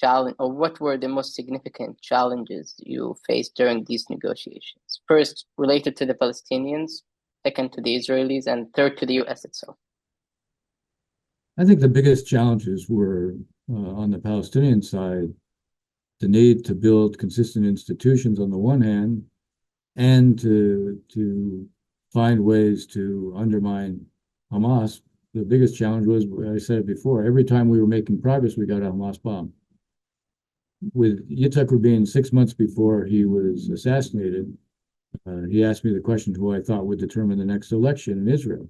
challenge, or what were the most significant challenges you faced during these negotiations? First, related to the Palestinians, second to the Israelis, and third to the US itself. I think the biggest challenges were on the Palestinian side, the need to build consistent institutions on the one hand, and to find ways to undermine Hamas. The biggest challenge was, I said it before, every time we were making progress, we got a Hamas bomb. With Yitzhak Rabin, 6 months before he was assassinated, he asked me the question who I thought would determine the next election in Israel.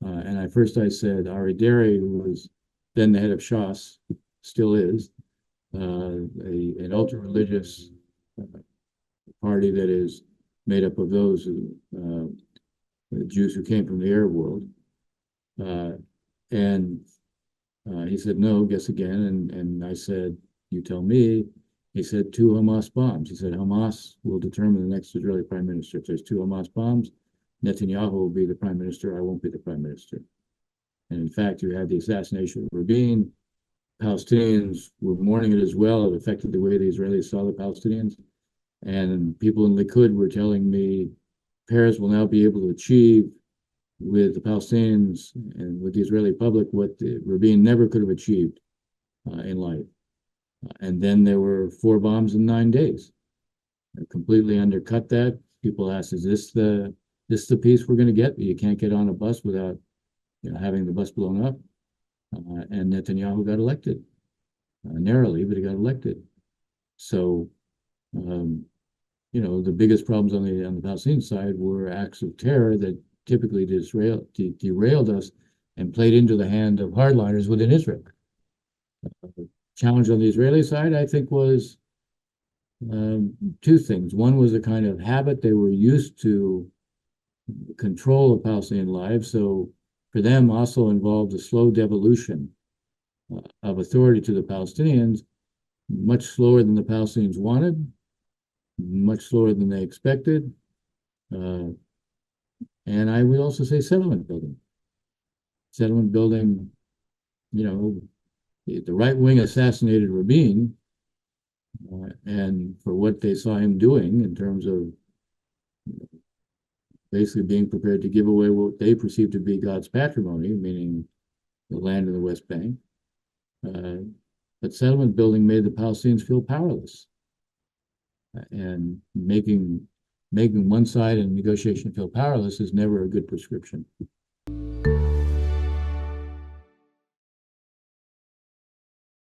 And I said Ari Deri, who was then the head of Shas, still is, an ultra-religious party that is made up of those Jews who came from the Arab world. And he said, no, guess again. And I said, you tell me. He said, 2 Hamas bombs. He said, Hamas will determine the next Israeli prime minister. If there's 2 Hamas bombs, Netanyahu will be the prime minister. I won't be the prime minister. And in fact, you had the assassination of Rabin. Palestinians were mourning it as well. It affected the way the Israelis saw the Palestinians. And people in Likud were telling me, Paris will now be able to achieve with the Palestinians and with the Israeli public what Rabin never could have achieved in life. And then there were 4 bombs in 9 days. It completely undercut that. People asked, is this the peace we're going to get? You can't get on a bus without having the bus blown up. And Netanyahu got elected. Narrowly, but he got elected. So, the biggest problems on the Palestinian side were acts of terror that typically derailed us and played into the hand of hardliners within Israel. The challenge on the Israeli side, I think, was 2 things. One was a kind of habit. They were used to control of Palestinian lives. So for them, Oslo involved a slow devolution of authority to the Palestinians, much slower than the Palestinians wanted, much slower than they expected. And I would also say settlement building. Settlement building, the right wing assassinated Rabin, and for what they saw him doing in terms of basically being prepared to give away what they perceived to be God's patrimony, meaning the land in the West Bank. But settlement building made the Palestinians feel powerless. And making one side in negotiation feel powerless is never a good prescription.